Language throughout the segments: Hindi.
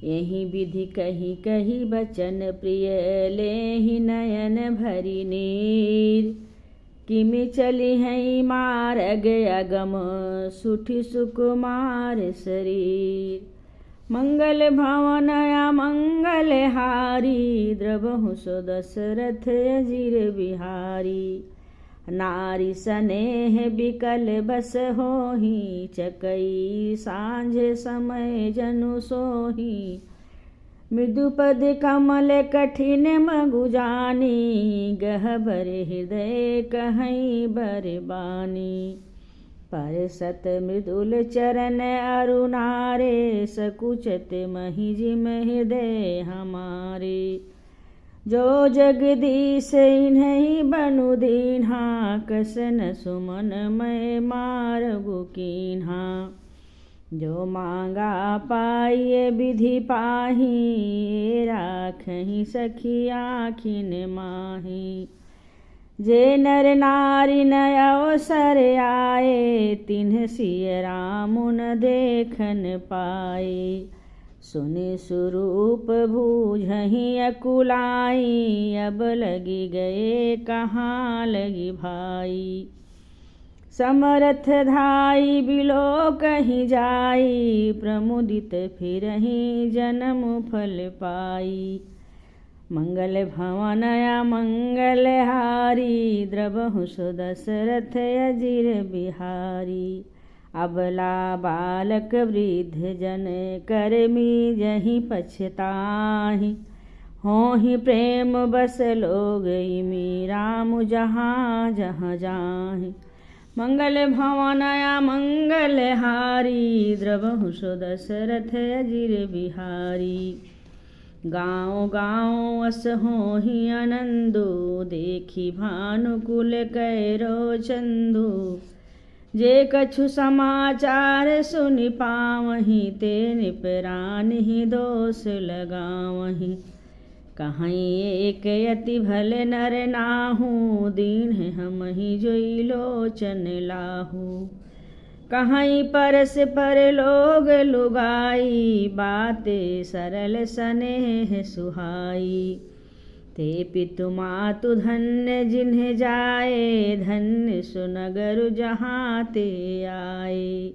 यही विधि कही कही बचन प्रिय लेहि नयन भरि नीर। किमि चली हैं मार्ग अगम सुठि सुकुमार शरीर। मंगल भवन मंगल हारी द्रवहु सो दशरथ अजिर बिहारी। नारी स्नेह बिकल बस होहि चकई सांझ समय जनु सोहि। मृदुपद कमल कठिन मगु जानी गहबर हृदय कहीं बरबानी। पर सत मृदुल चरण अरुणारे सकुचत महि जिम हृदय हमारे। जो जगदीश इन्हीं बनु दीन्हा कसन सुमन मैं मारगु कीन्हा। जो मांगा पाइए विधि पाही राखहि सखी आखिन माही। जे नर नारी न अवसर आए तिन्ह सिय राम न देखन पाए। सुनि स्वरूप बूझहि अकुलाई अब लगी गए कहाँ लगी भाई। समरथ धाई बिलो कहीं जाई प्रमुदित फिरहि जन्म फल पाई। मंगल भवन मंगल हारी द्रवहु सो दशरथ अजिर बिहारी। अबला बालक वृद्ध जन कर्मी जहि पछताहि। होहि प्रेम बस लोग इमि राम जहाँ जहाँ जाहि। मंगल भवन मंगल हारी द्रवहु सो दशरथ अजिर बिहारी। गाँव गाँव अस होहि आनंदो देखी भानुकुल कैरो चंदो। जे कछु समाचार सुनि पावहि ते निपरानहि दोष लगावहि। कहीं एक यति भल नर नाहु दीन हमहि जोई लोचन लाहू। कहीं परस पर लोग लुगाई बाते सरल स्नेह सुहाई। ते पितु मातु धन्य जिन्ह जाए धन्य सुनगर जहाँ ते आए।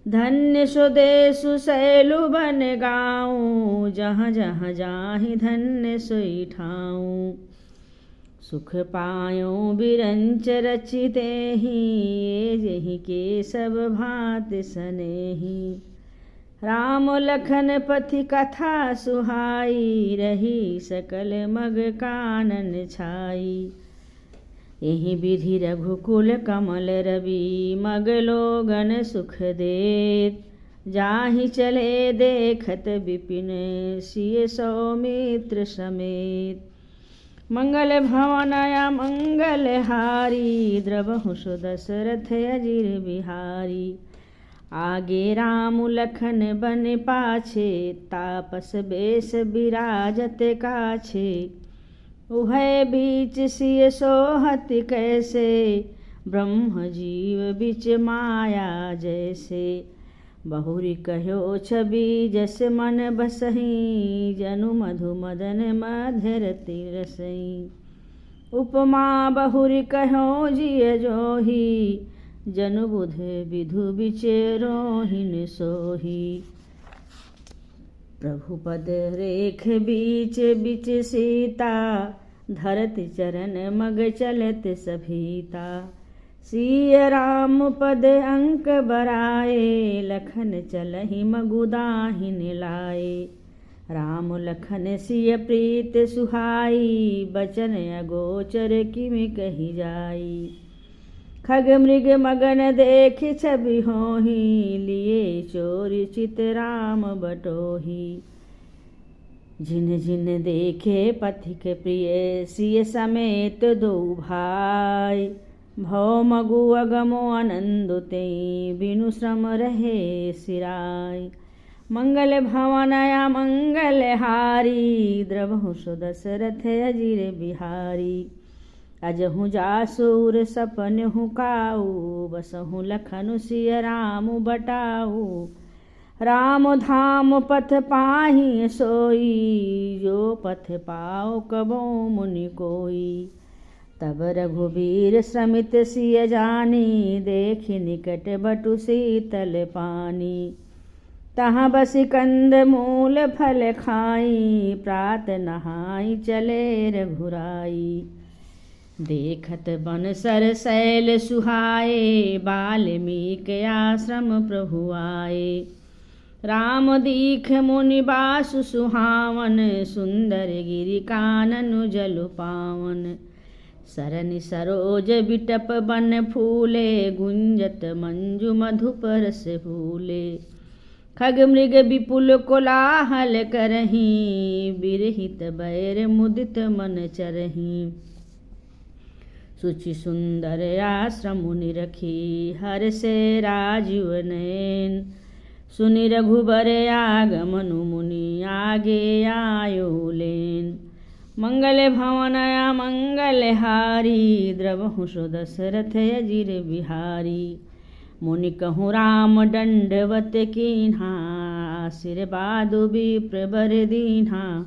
धन्य सो देशु सैलु बन गाँव जहाँ जहाँ जाहि धन्य सोई ठाऊँ। सुख पायो बिरंच रचिते ही जेहि के सब भात सनेही। राम लखन पथि कथा सुहाई रही सकल मग कानन छाई। यही विधि रघुकुल कमल रवि मग लोगन सुख देत। जाहि चले देखत विपिन सिय सौमित्र समेत। मंगल भवन मंगल हारी द्रवहु सो दशरथ अजिर बिहारी। आगे राम लखन बन पाछे तापस बेश बिराजत काछे। उभय बीच सिय सोहत कैसे ब्रह्म जीव बिच माया जैसे। बहुरी कहो छवि जस मन बसहि जनु मधु मदन मधुरति रसई। उपमा बहुरी कहो जिय जोही जनु बुध विधु बिच रोहिन सोही। प्रभु पद रेख बीच बिच सीता धरत चरण मग चलत सभीता। सिय राम पद अंक बराए लखन चलहि मगु दाहिन लाए। राम लखन सिय प्रीत सुहाई बचन अगोचर किमि कही जाई। खग मृग मगन देख छवि होहि लिए चोरी चित राम बटोही। जिन जिन देखे पथिक प्रिय सिय समेत दो भाई। भव मगु अगमो आनंद तें बिनु श्रम रहे सिराय। मंगल भवन मंगल हारी द्रवहु सो दशरथ अजिर बिहारी। अजहु जासुर सपनहु काऊ बसहु लखनु सिय राम बटाऊ। राम धाम पथ पाहि सोई, जो पथ पाओ कबो मुनि कोई। तब रघुबीर श्रमित सिय जानी, देखि निकट बटु शीतल पानी। तहाँ बसि कंद मूल फल खाई, प्रात नहाई चले रघुराई। देखत बन सर शैल सुहाए, बाल्मीकि आश्रम प्रभु आए। राम दीख मुनि बासु सुहावन, सुंदर गिरि कानन जलु पावन। सरनि सरोज बिटप बन फूले, गुंजत मंजु मधुप रस फूले। खग मृग विपुल कोलाहल करहीं, बिरहित बैर मुदित मन चरहीं। सुचि सुंदर आश्रम मुनि रखी, हर्षे राजीव नयन। सुनि रघुबर आगमनु, मुनि आगे आयो लेन। मंगल भवन मंगल हारी, द्रवहु सो दशरथ अजिर बिहारी। मुनि कहूँ राम दंडवत कीन्हा, आशीर्वाद विप्र बर दीन्हा।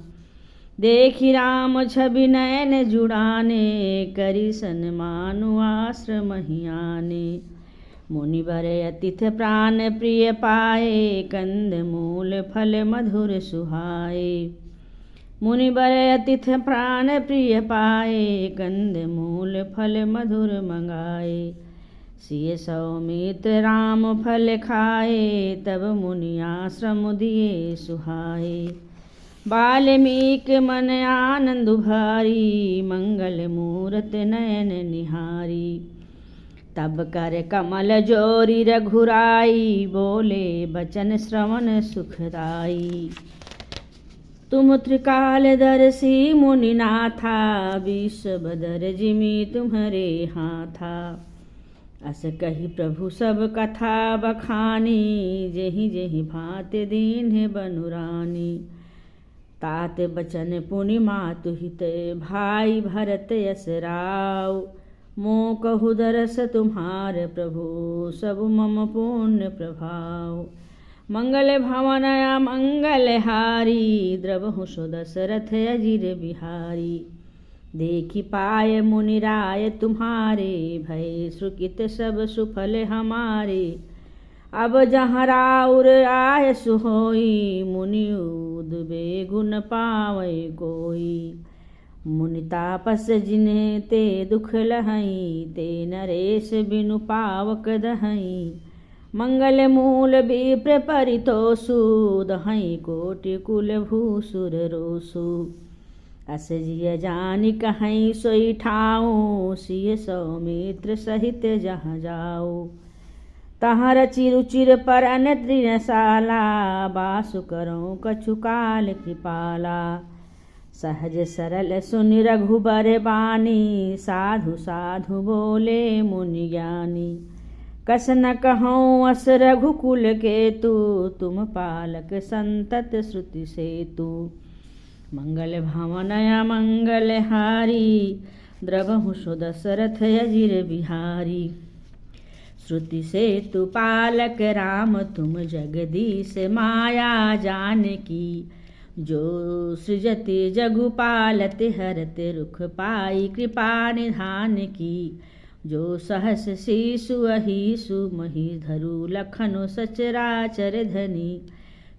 देखि राम छवि नयन जुड़ाने, करि सन्मानु आश्रम ही आने। मुनि बर अतिथ प्राण प्रिय पाए, कंद मूल फल मधुर सुहाए। मुनि बर अतिथ प्राण प्रिय पाए, कंद मूल फल मधुर मंगाए। सिय सौमित्र राम फल खाए, तब मुनि आश्रम दिए सुहाए। बाल्मीकि मन आनंद भारी, मंगल मूरत नयन निहारी। तब कर कमल जोरी रघुराई, बोले बचन श्रवण सुखदाई। तुम त्रिकालदर्शी मुनि नाथा, विश्वबदर जिमि तुम्हरे हाथा। अस कही प्रभु सब कथा बखानी, जेहि जेहि भांति दीन्ह बनुरानी। तात बचन पुनि मातु हित, भाई भरत यस राव। मों कहु दरस तुम्हार प्रभु, सब मम पुण्य प्रभाव। मंगल भवन मंगल हारी, द्रवहु सो दशरथ अजिर बिहारी। देखि पाय मुनि राय तुम्हारे, भय सुकृत सब सुफल हमारे। अब जहाँ राउर आयस होई, मुनि उद्बे गुण पावै कोई। मुनि तापस जिन्हें ते दुख लहई, ते नरेश बिनु पावक दहई। मंगल मूल विप्र परितोषु, दहई कोटि कुल भूसुर रोसु। अस जिय जानि कहीं सोई ठाऊँ, सिय सौमित्र सहित जहाँ जाऊँ। तहाँ रचि रुचिर परन तृणशाला, बासु करौं कछु काल कृपाला। सहज सरल सुनि रघुबर बानी, साधु साधु बोले मुनि ज्ञानी। कस न कहौं अस रघुकुल केतु, तुम पालक संतत श्रुति सेतु। मंगल भवन मंगल हारी, द्रवहु सो दशरथ अजिर बिहारी। श्रुति सेतु पालक राम तुम जगदीश माया जानकी। जो सृजति जगु पालत हरत रुख पाई कृपा निधान की। जो सहस शीशु अहिसु मही धरु लखनु सचराचर धनी।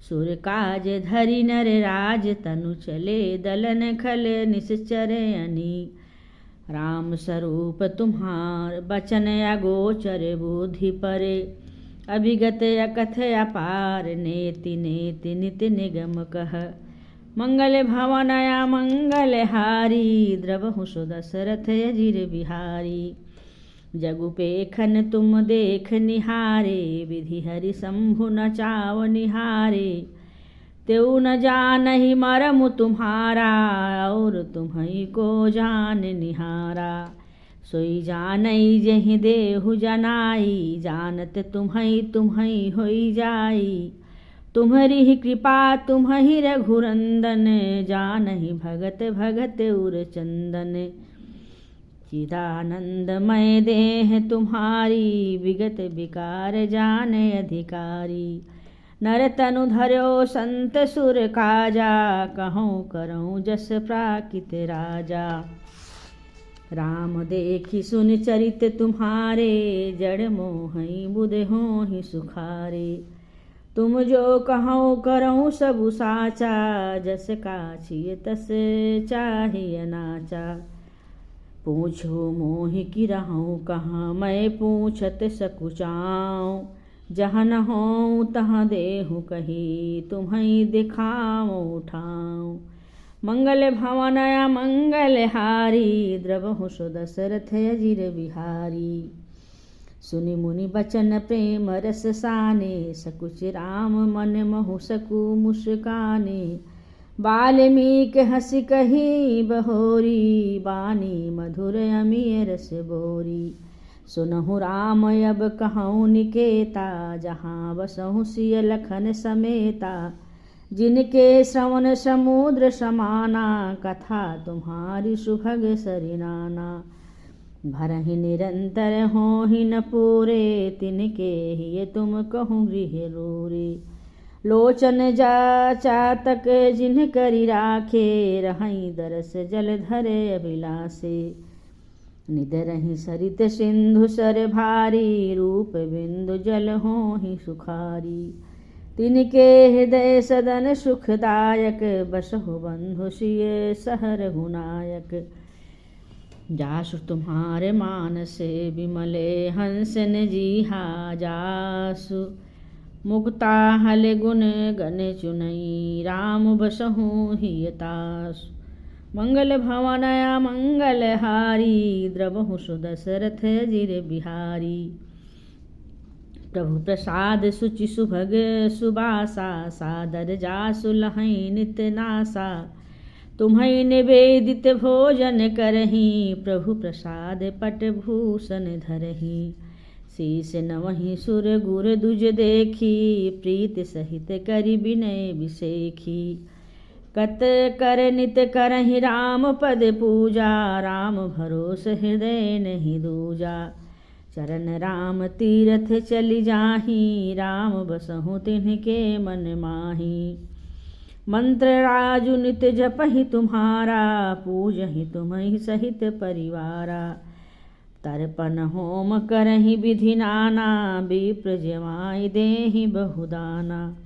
सुर काज धरि नर राज तनु चले दलन खल निश्चर अनी। राम स्वरूप तुम्हार बचन अगोचर बुद्धि परे। अभिगत अकथ अपार नेति नेति निति निगम कह। मंगल भवन मंगल हारी, द्रवहु सो दशरथ अजिर बिहारी। जगु पेखन तुम देख निहारे, विधि हरि शंभु न चाव निहारे। तेउ न जानहि मरमु तुम्हारा, और तुम्हि को जान निहारा। सोई जानई जेहि देहु जनाई, जानत तुम्हि तुम्हि होई जाई। तुम्हरी ही कृपा तुम्हि रघुरंदन, जानहि भगत भगत उर चंदन। चिदानंदमय देह तुम्हारी, विगत विकार जान अधिकारी। नर तनु धर्यो संत सुर काजा, कहूँ करऊँ जस प्राकृत राजा। राम देखी सुन चरित तुम्हारे, जड़ मोहि बुध होहि सुखारे। तुम जो कहूँ करऊँ सबु साचा, जस काछिय तस चाहिए नाचा। पूछो मोहि कि रहूँ कहाँ, मैं पूछत सकुचाऊँ। जहाँ न होऊँ तहाँ देहु कही, तुम्हें दिखाऊँ ठाऊँ। मंगल भवन मंगल हारी, द्रवहु सो दशरथ अजिर बिहारी। सुनि मुनि बचन प्रेम रस साने, सकुच राम मन महु सकु मुस्काने। वाल्मीकि हंसि कही बहोरी, बानी मधुर अमिय रस बोरी। सुनहु राम अब कहूँ निकेता, जहाँ बसहु सिय लखन समेता। जिनके श्रवण समुद्र समाना, कथा तुम्हारी सुभग सरिनाना। भरहि निरंतर होहि न पूरे, तिनके ही तुम कहूँ गृह रोरे। लोचन जा चातक जिन्ह करि राखे, रहई दरस जलधर अभिलाषे। निदरहि सरित सिंधु सर भारी, रूप बिंदु जल होहि सुखारी। तिनके हृदय सदन सुखदायक, बसहु बंधु सिय सहर हुनायक। जासु तुम्हारे मानसे विमले, हंसन जीहा जासु। मुक्ता हल गुण गण चुनई, राम बसहु हियतासु। मंगल भवन मंगल हारी, द्रवहु सो दशरथ अजिर बिहारी। प्रभु प्रसाद सुचि सुभग सुबासा, सादर जासु लहै नित नासा। तुम्हें निवेदित भोजन करही, प्रभु प्रसाद पट भूषण धरही। शीस नवहि सुर गुर दुज देखी, प्रीत सहित करि विनय बिसेखी। कत कर नित करहि राम पद पूजा, राम भरोस हृदय नहीं दूजा। चरण राम तीरथ चलि जाहि, राम बसहु तिन्हके मन माहि। मंत्र राजु नित जपहि तुम्हारा, पूजहि तुम्हि सहित परिवारा। तर्पण होम करहि विधि नाना, विप्र जमाई देहि बहुदाना।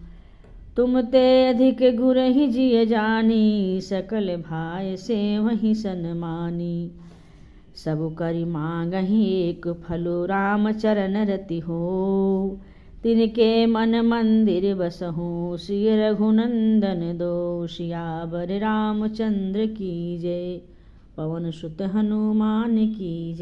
तुम ते अधिक गुरहि जिय जानी, सकल भाय सेवहि सन्मानी। सबु करि मांगहि एक फलु, राम चरण रति होऊ। तिनके मन मंदिर बसहु, सिय रघुनंदन दो। सियावर रामचंद्र की जय, पवन सुत हनुमान की जय।